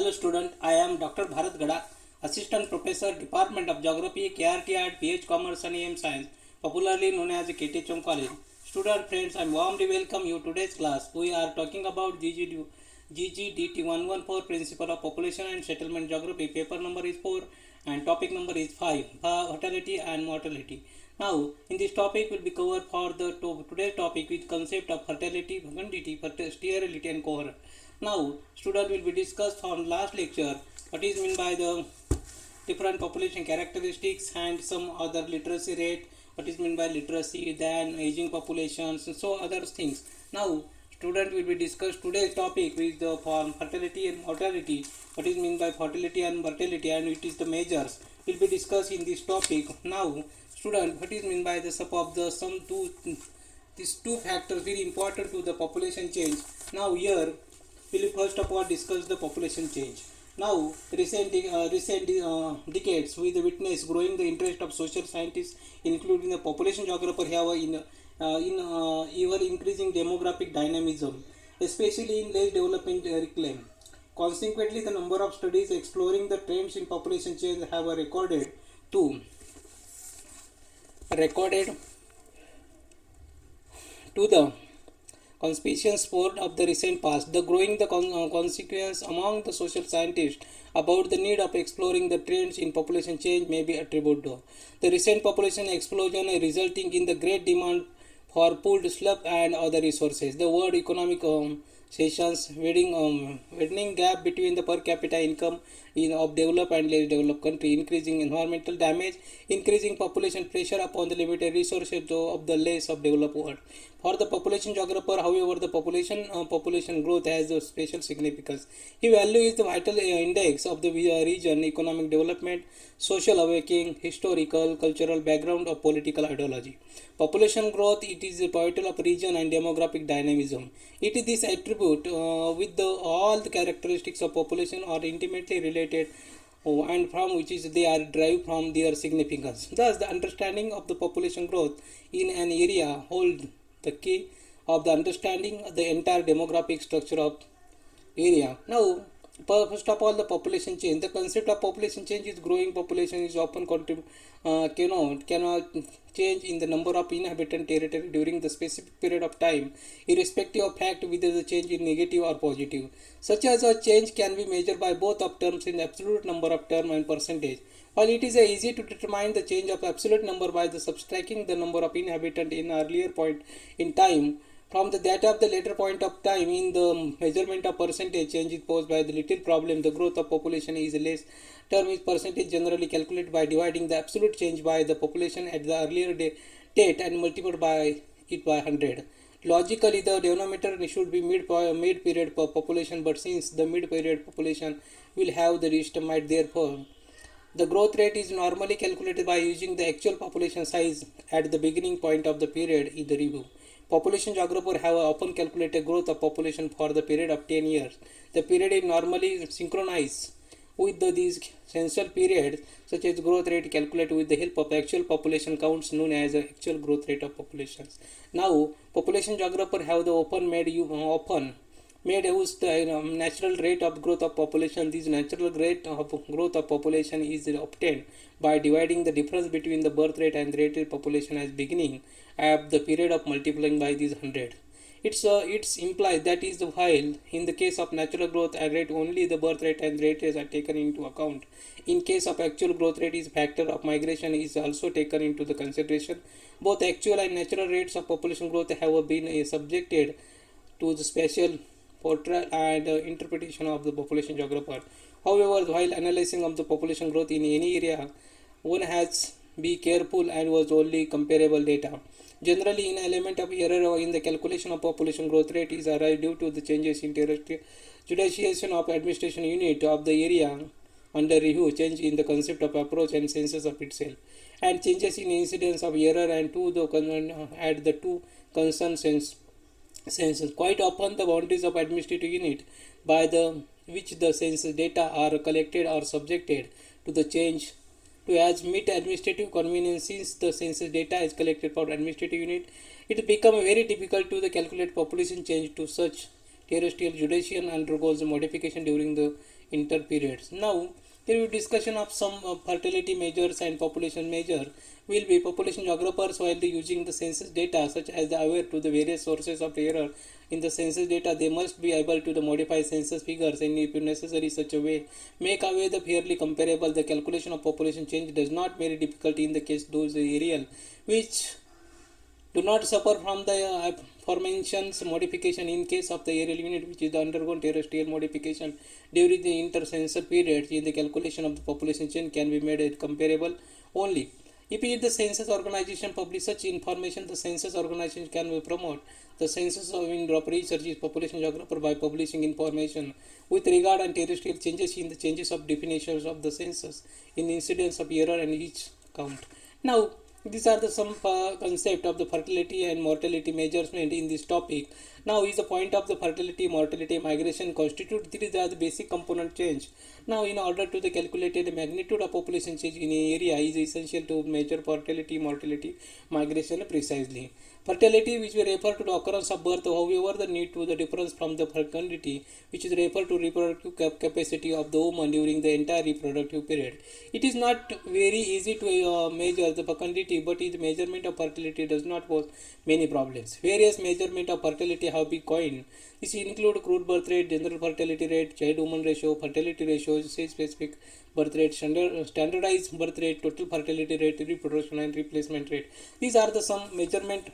Hello student, I am Dr. Bharat Gada, Assistant Professor, Department of Geography, KRT at PH Commerce and AM Science, popularly known as KTHM College. Student friends, I warmly welcome you to today's class. We are talking about GGDT 114 Principle of Population and Settlement Geography. Paper number is 4 and topic number is 5, Fertility and Mortality. Now, in this topic will be covered for the today's topic with concept of fertility, fecundity, sterility and cohort. Now, student will be discussed from last lecture what is meant by the different population characteristics and some other literacy rate, what is meant by literacy, then aging populations, and so other things. Now, student will be discussed today's topic with the form fertility and mortality, what is meant by fertility and mortality, and it is the measures will be discussed in this topic. Now, student, what is meant by the sum of the these two factors very important to the population change. Now here we will first of all discuss the population change. Now recent decades we witness growing the interest of social scientists, including the population geographer, have in ever increasing demographic dynamism, especially in less development reclaim. Consequently, the number of studies exploring the trends in population change have recorded to the conspicuous sport of the recent past. The growing consequence among the social scientists about the need of exploring the trends in population change may be attributed to the recent population explosion resulting in the great demand for food, sleep and other resources. The world economic sessions widening gap between the per capita income of developed and less developed country, increasing environmental damage, increasing population pressure upon the limited resources of the less of developed world. For the population geographer, however, the population growth has a special significance. He values the vital index of the region, economic development, social awakening, historical, cultural background of political ideology. Population growth, it is a pivotal of region and demographic dynamism. It is this attribute with all the characteristics of population are intimately related and from which is they are derived from their significance. Thus, the understanding of the population growth in an area hold the key of the understanding of the entire demographic structure of area. Now, first of all, the population change. The concept of population change is growing population is often cannot change in the number of inhabitant territory during the specific period of time, irrespective of fact whether the change is negative or positive. Such as a change can be measured by both of terms in absolute number of term and percentage. While it is easy to determine the change of absolute number by the subtracting the number of inhabitant in earlier point in time from the data of the later point of time in the measurement of percentage change is posed by the little problem. The growth of population is less term is percentage generally calculated by dividing the absolute change by the population at the earlier date and multiplied by it by 100. Logically, the denominator should be mid-period population, but since the mid-period population will have the estimate, therefore the growth rate is normally calculated by using the actual population size at the beginning point of the period in the review. Population geographers have often calculated growth of population for the period of 10 years. The period is normally synchronized with these census periods, such as growth rate calculated with the help of actual population counts known as the actual growth rate of populations. Now, population geographers have often made use the natural rate of growth of population. This natural rate of growth of population is obtained by dividing the difference between the birth rate and the rated population as beginning at the period of multiplying by these 100. It's implied that is the while in the case of natural growth rate only the birth rate and rate are taken into account. In case of actual growth rate is factor of migration is also taken into the consideration. Both actual and natural rates of population growth have been subjected to the special portrait and interpretation of the population geographer. However, while analyzing of the population growth in any area, one has be careful and was only comparable data. Generally, an element of error in the calculation of population growth rate is arrived due to the changes in judiciation of administration unit of the area under review, change in the concept of approach and census of itself, and changes in incidence of error and to the at the two concerned census. Quite often, the boundaries of administrative unit by the which the census data are collected are subjected to the change to as meet administrative convenience. Since the census data is collected for administrative unit, it becomes very difficult to calculate population change to such terrestrial Judacean undergoes modification during the interperiods. Now, there will be discussion of some fertility measures and population measure. Will be population geographers while using the census data, such as the aware to the various sources of error in the census data. They must be able to the modify census figures and if necessary such a way make away the fairly comparable. The calculation of population change does not very difficulty in the case those aerial which do not suffer from the aforementioned modification in case of the aerial unit which is the undergone terrestrial modification during the intercensus period. In the calculation of the population change can be made comparable only if the census organization publish such information. The census organization can promote the census of in research is population geographer by publishing information with regard and terrestrial changes in the changes of definitions of the census in incidence of error and each count. Now, these are the some concept of the fertility and mortality measurement in this topic. Now is the point of the fertility, mortality, migration constitute these are the basic component change. Now in order to the calculated magnitude of population change in an area is essential to measure fertility, mortality, migration precisely. Fertility which we refer to the occurrence of birth, however the need to the difference from the fecundity which is referred to reproductive capacity of the woman during the entire reproductive period. It is not very easy to measure the fecundity, but the measurement of fertility does not pose many problems. Various measurement of fertility have been coined. This include crude birth rate, general fertility rate, child-woman ratio, fertility ratio, sex-specific birth rate, standardized birth rate, total fertility rate, reproduction and replacement rate. These are the some measurement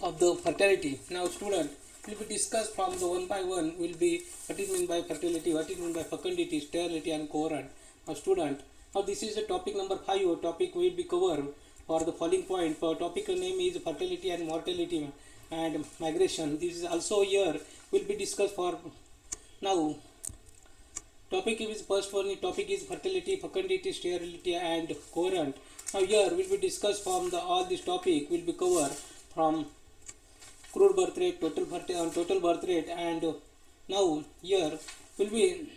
of the fertility. Now student will be discussed from the one by one will be what is meant by fertility, what is meant by fecundity, sterility and cohort. Now student, now this is the topic number 5. Our topic will be covered for the following point. For topic name is fertility and mortality and migration. This is also here will be discussed for now. Topic is first one. Topic is fertility, fecundity, sterility and cohort. Now here will be discussed from the all this topic will be covered from crude birth rate, total birth rate, and now here will be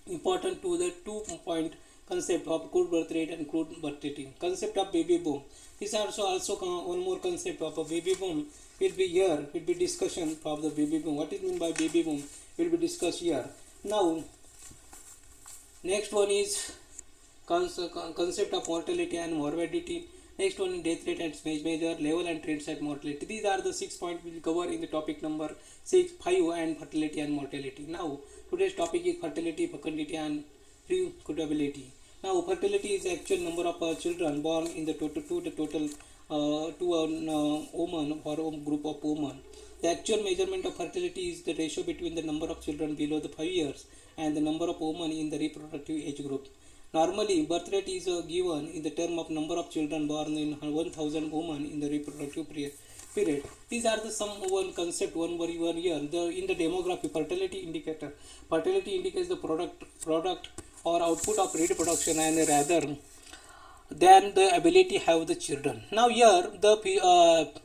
important to the 2 point concept of crude birth rate and crude birth rate. Concept of baby boom. This also one more concept of a baby boom will be here. Will be discussion of the baby boom. What is meant by baby boom will be discussed here. Now next one is concept of mortality and morbidity. Next one is death rate and measure, level and trends at mortality. These are the 6 points we will cover in the topic number 5 and fertility and mortality. Now today's topic is fertility, fecundity and reproducibility. Now fertility is the actual number of children born in the total to a woman or a group of women. The actual measurement of fertility is the ratio between the number of children below the 5 years and the number of women in the reproductive age group. Normally, birth rate is given in the term of number of children born in 1000 women in the reproductive period. These are the some one concept one by one year. In the demography, fertility indicator. Fertility indicates the product or output of reproduction and rather than the ability to have the children. Now here the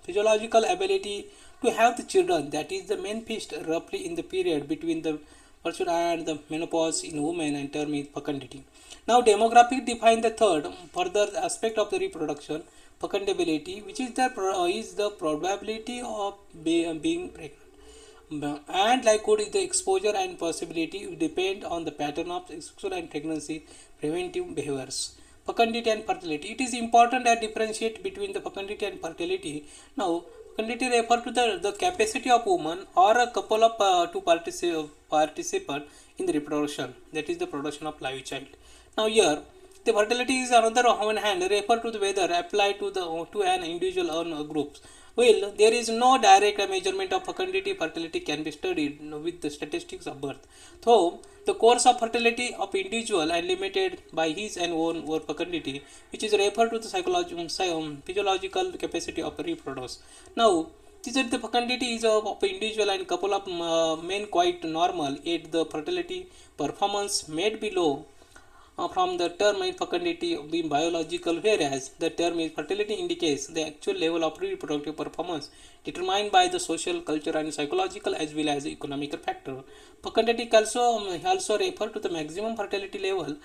physiological ability to have the children, that is the main feast roughly in the period between the pursuit and the menopause in women and term is fecundity. Now demographic define the third further aspect of the reproduction, fecundability, which is the probability of being pregnant. And likewise is the exposure and possibility depend on the pattern of sexual and pregnancy preventive behaviors. Fecundity and fertility. It is important that differentiate between the fecundity and fertility. Now fecundity refer to the capacity of woman or a couple of to participate in the reproduction, that is the production of live child. Now here the fertility is another one hand refer to the whether applied to an individual or groups. Well, there is no direct measurement of fecundity. Fertility can be studied with the statistics of birth. So the course of fertility of individual and limited by his and own or fecundity, which is referred to the physiological capacity of reproduce. Now this is the fecundity is of individual and couple of men quite normal, yet the fertility performance made below from the term is fecundity being biological, whereas the term is fertility indicates the actual level of reproductive performance determined by the social, cultural and psychological as well as economical factor. Fecundity also refer to the maximum fertility level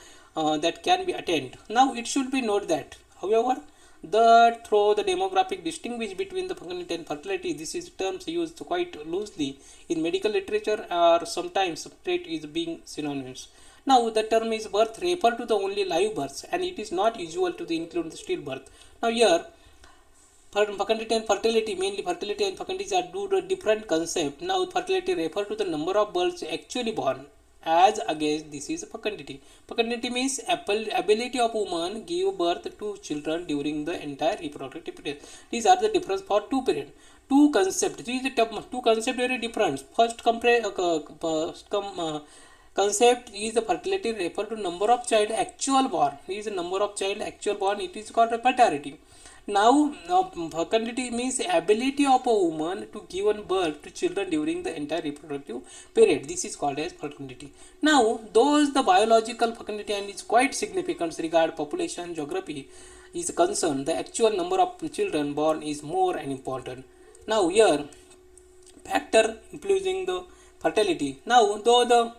that can be attained. Now it should be noted that, however, That through the demographic distinguish between the fecundity and fertility, this is terms used quite loosely in medical literature or sometimes treated is being synonyms. Now the term is birth refer to the only live births and it is not usual to the include the stillbirth. Now here fecundity and fertility, mainly fertility and fecundity are two different concepts. Now fertility refer to the number of births actually born as against this is fecundity. Fecundity means ability of woman give birth to children during the entire reproductive period. These are the difference for two period. Two concepts. These are the two concepts very different. Concept is the fertility refer to number of child actual born. Is the number of child actual born. It is called a paternity. Now, fecundity means ability of a woman to give birth to children during the entire reproductive period. This is called as fecundity. Now, those the biological fecundity and is quite significant regard population geography is concerned. The actual number of children born is more and important. Now, here factor influencing the fertility. Now, though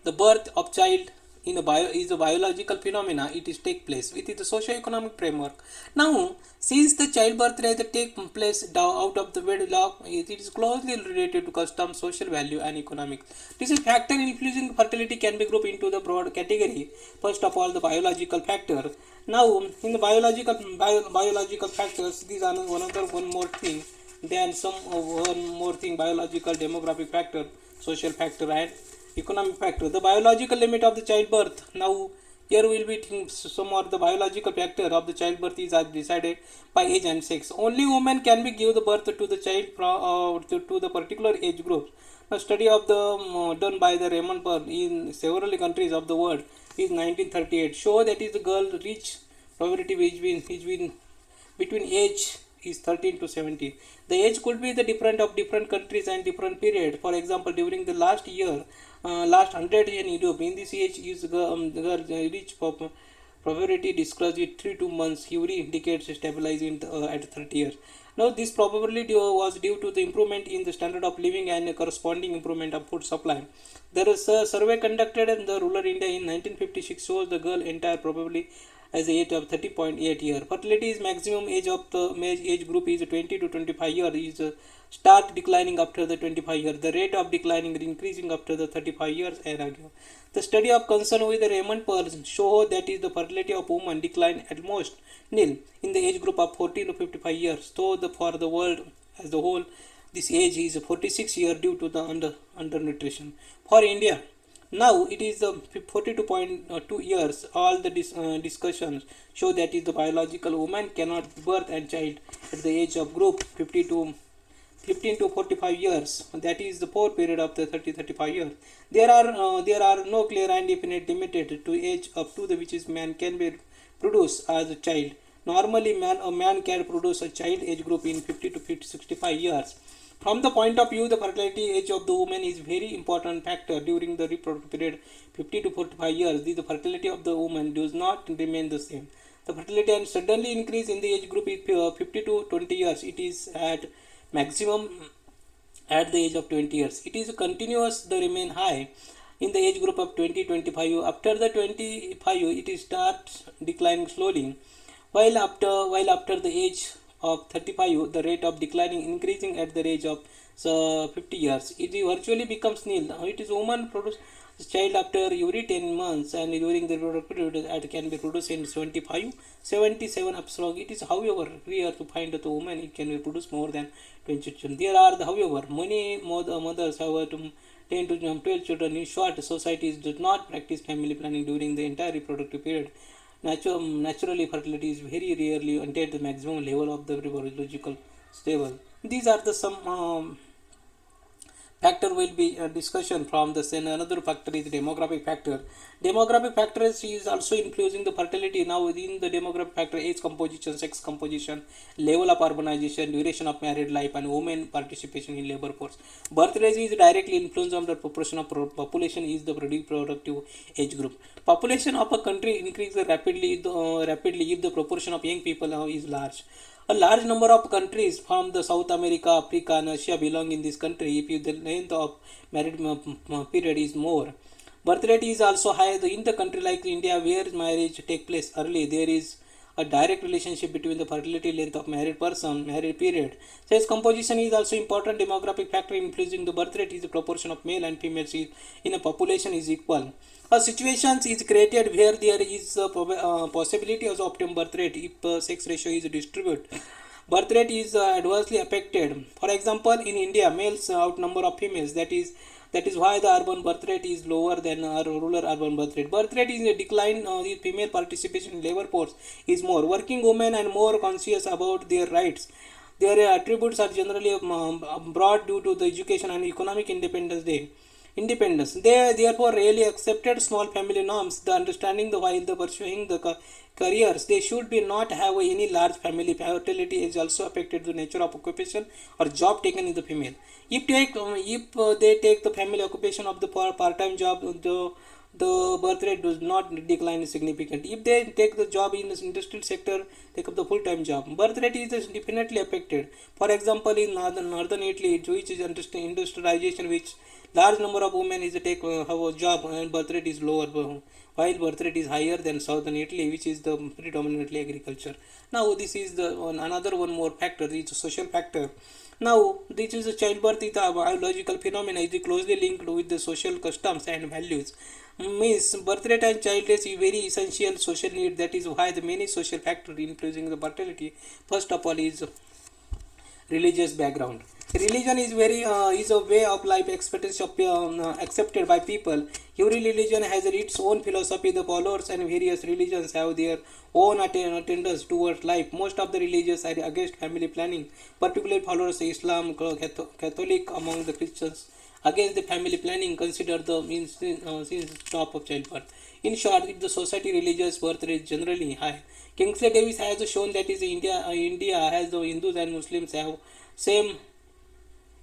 the birth of child in a is a biological phenomena, it is take place within the socio-economic framework. Now, since the childbirth rate take place out of the wedlock, it is closely related to custom, social value, and economic. This is factor influencing fertility can be grouped into the broad category. First of all, the biological factor. Now, in the biological factors, these are one more thing. Then one more thing: biological, demographic factor, social factor, and economic factor. The biological limit of the childbirth. Now here we will be some of the biological factor of the childbirth is decided by age and sex. Only women can be give the birth to the child to the particular age group. A study of the done by the Raymond Pearl in several countries of the world is 1938 show that is the girl reach probability between age is 13 to 17. The age could be the different of different countries and different period. For example, during the last year, last 100 years in Europe, in this age is girl reach probability discussed with 3 to months. Every indicates stabilizing at 30 years. Now, this probability was due to the improvement in the standard of living and a corresponding improvement of food supply. There is a survey conducted in the rural India in 1956 shows the girl entire probably as the age of 30.8 year. Fertility is maximum age of the age group is 20 to 25 year is start declining after the 25 year. The rate of declining is increasing after the 35 years era. The study of concern with the Raymond Pearl show that is the fertility of women decline almost nil in the age group of 40 to 55 years. So for the world as a whole, this age is 46 year due to the undernutrition. For India, now it is 42.2 years. All the discussions show that is the biological woman cannot birth and child at the age of group 15 to 45 years. That is the poor period of the 35 years. There are no clear and definite limited to age up to the which is man can be produced as a child. Normally, a man can produce a child age group in 50 to 65 years. From the point of view, the fertility age of the woman is very important factor during the reproductive period 50 to 45 years. The fertility of the woman does not remain the same. The fertility and suddenly increase in the age group is 50 to 20 years. It is at maximum at the age of 20 years. It is continuous, the remain high in the age group of 20-25. After the 25, it is starts declining slowly. While after the age of 35, the rate of declining increasing at the age of 50 years. It virtually becomes nil. It is woman produce child after every 10 months and during the reproductive period it can be produced in 77 approximately. It is however rare to find that the woman it can be produced more than 20 children. There are however many mothers have to 10 to 12 children. In short, societies do not practice family planning during the entire reproductive period. Naturally, fertility is very rarely until the maximum level of the biological stable. These are the some factor will be a discussion from the same. Another factor is the demographic factor. Demographic factor is also influencing the fertility. Now within the demographic factor, age composition, sex composition, level of urbanization, duration of married life, and women participation in labor force. Birth rate is directly influenced on the proportion of population is the reproductive age group. Population of a country increases rapidly if the proportion of young people is large. A large number of countries from the South America, Africa, and Asia belong in this country. If the length of married period is more, birth rate is also high in the country like India, where marriage take place early. There is a direct relationship between the fertility length of married period. Sex composition is also important demographic factor influencing the birth rate. Is the proportion of male and females in a population is equal. A situation is created where there is a possibility of optimum birth rate if sex ratio is distributed. Birth rate is adversely affected. For example, in India, males outnumber of females. That is why the urban birth rate is lower than rural urban birth rate. Birth rate is a decline. The female participation in labor force is more. Working women and more conscious about their rights. Their attributes are generally broad due to the education and economic independence. They therefore rarely accepted small family norms. The understanding the while the pursuing the careers, they should be not have any large family. Fertility is also affected the nature of occupation or job taken in the female. If they take the family occupation of the part-time job, the birth rate does not decline significantly. If they take the job in the industrial sector, take up the full-time job, birth rate is definitely affected. For example, in northern Italy, which is industrialization, which large number of women is take have a job and birth rate is lower, while birth rate is higher than southern Italy, which is the predominantly agriculture. Now this is the another one more factor. This is a social factor. Now this is a childbirth is a biological phenomenon is closely linked with the social customs and values. Means birth rate and child raise is very essential social need. That is why the many social factors influencing the fertility. First of all is religious background. Religion is very is a way of life expectancy of, accepted by people. Every religion has its own philosophy. The followers and various religions have their own attendance towards life. Most of the religions are against family planning, particularly followers of Islam, Catholic among the Christians. Against the family planning, consider the means stop of childbirth. In short, if the society religious birth rate is generally high. Kingsley Davis has shown that is India has the Hindus and Muslims have same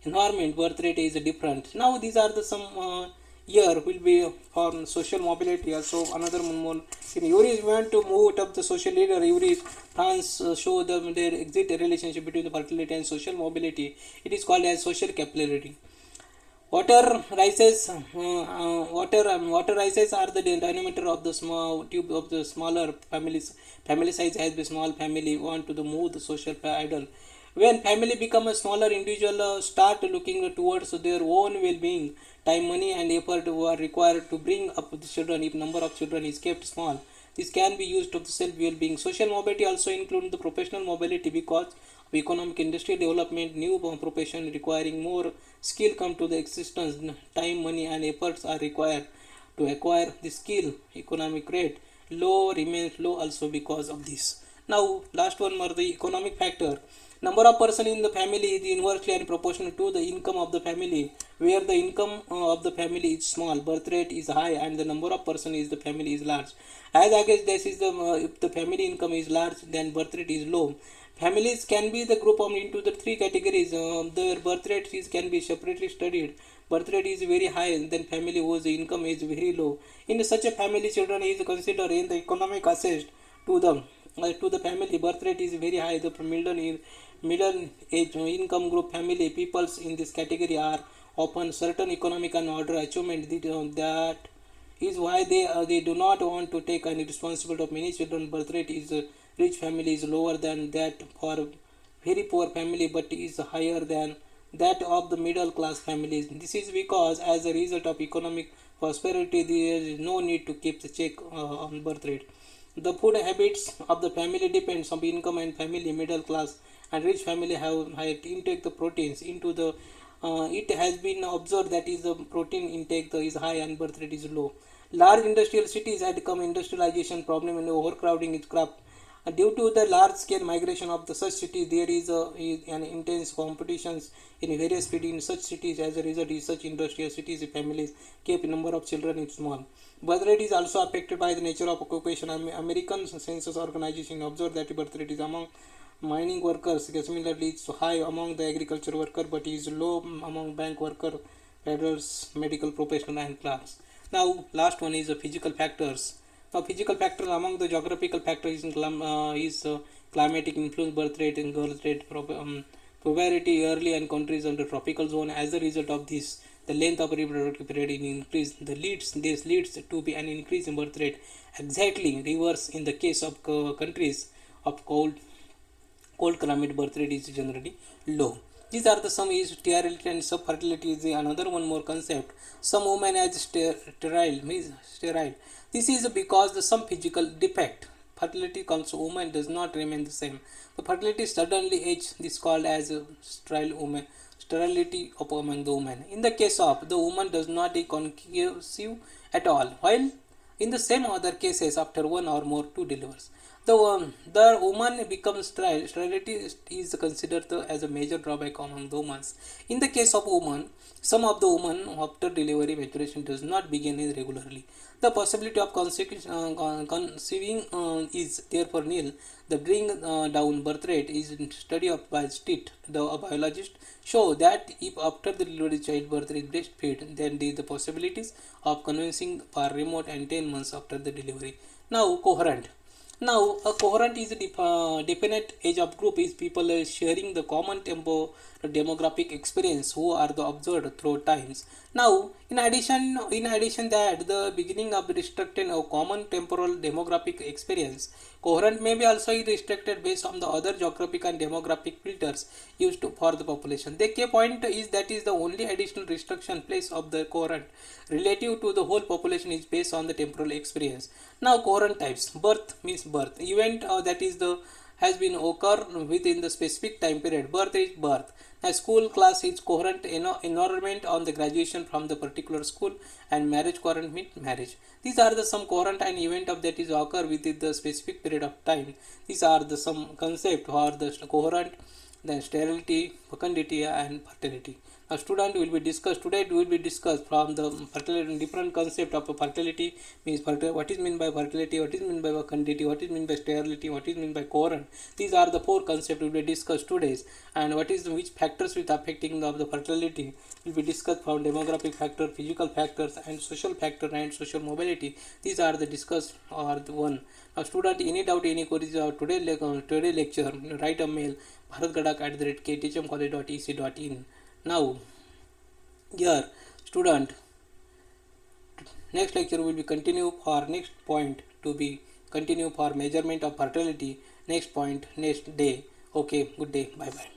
environment birth rate is different. Now these are the some year will be for social mobility. Also another one more. In Yuri want to move up the social leader. Yuri France show them their exit relationship between the fertility and social mobility. It is called as social capillarity. Water rises are the diameter of the small tube of the smaller families. Family size has the small family want to the move the social idol. When family become a smaller, individual start looking towards their own well-being. Time, money, and effort are required to bring up the children. If number of children is kept small, this can be used to the self-well-being. Social mobility also includes the professional mobility because of economic industry development. New profession requiring more skill come to the existence. Time, money, and efforts are required to acquire the skill. Economic rate low remains low also because of this. Now, last one more the economic factor. Number of person in the family is inversely and proportional to the income of the family. Where the income of the family is small, birth rate is high, and the number of person is the family is large. As I guess this is the if the family income is large, then birth rate is low. Families can be the group into the three categories. Their birth rate is can be separately studied. Birth rate is very high, then family whose income is very low. In such a family, children is considered in the economic assist to the family. Birth rate is very high. The middle age income group family peoples in this category are often certain economic and order achievement that is why they do not want to take any responsibility of many children. Birth rate is rich family is lower than that for very poor family but is higher than that of the middle class families. This is because as a result of economic prosperity there is no need to keep the check on birth rate. The food habits of the family depends on income and family. Middle class and rich family have high intake the proteins into the it has been observed that is the protein intake is high and birth rate is low. Large industrial cities had become industrialization problem and overcrowding is crop. Due to the large scale migration of the such cities, there is an intense competitions in various fields in such cities. As a result, in such industrial cities, families keep number of children is small. Birth rate is also affected by the nature of occupation. American Census Organization observed that birth rate is among mining workers. Similarly, it's high among the agriculture worker, but is low among bank worker, traders, medical professional, and clerks. Now, last one is the physical factors. Now, physical factors among the geographical factors is climatic influence, birth rate and growth rate, poverty, early and countries under tropical zone. As a result of this, the length of reproductive period is increased. This leads to be an increase in birth rate. Exactly reverse in the case of countries of cold climate, birth rate is generally low. These are the some is sterility and subfertility is another one more concept. Some women as sterile means sterile. This is because the some physical defect. Fertility comes woman does not remain the same. The fertility suddenly age. This called as a sterile woman. Sterility of among the women. In the case of the woman does not conceive at all, while in the same other cases after one or more two delivers. The woman becomes sterile. Sterility is considered as a major drawback among the women. In the case of women, some of the women after delivery maturation does not begin regularly. The possibility of conceiving is therefore nil. The bring down birth rate is study of by STIT, the biologist, show that if after the delivery childbirth is breastfed, then the possibilities of conceiving are remote and 10 months after the delivery. Now, coherent. Now, a coherent is a definite age of group is people sharing the common demographic experience who are the observed through times. Now, in addition that the beginning of the restricted or common temporal demographic experience, coherent may be also restricted based on the other geographic and demographic filters used for the population. The key point is that is the only additional restriction place of the coherent relative to the whole population is based on the temporal experience. Now, coherent types. Birth means birth event that is the has been occur within the specific time period. Birth is birth. A school class is coherent environment on the graduation from the particular school, and marriage coherent means marriage. These are the some coherent and event of that is occur within the specific period of time. These are the some concept for the coherent, then sterility, fecundity, and fertility. A student will be discussed today. Will be discussed from the fertility different concept of fertility means what is meant by fertility, what is meant by fecundity, what is meant by sterility, what is meant by coherent. These are the four concepts will be discussed today, and what is which factors with affecting the fertility will be discussed from demographic factor, physical factors, and social factor and social mobility. These are the discussed or the one. Now, student, any doubt, any queries today lecture, write a mail bharatgadak@ktchmcollege.ec.in. Now, here student, next lecture will be continue for next point to be continue for measurement of fertility. Next point next day. Okay, good day, bye bye.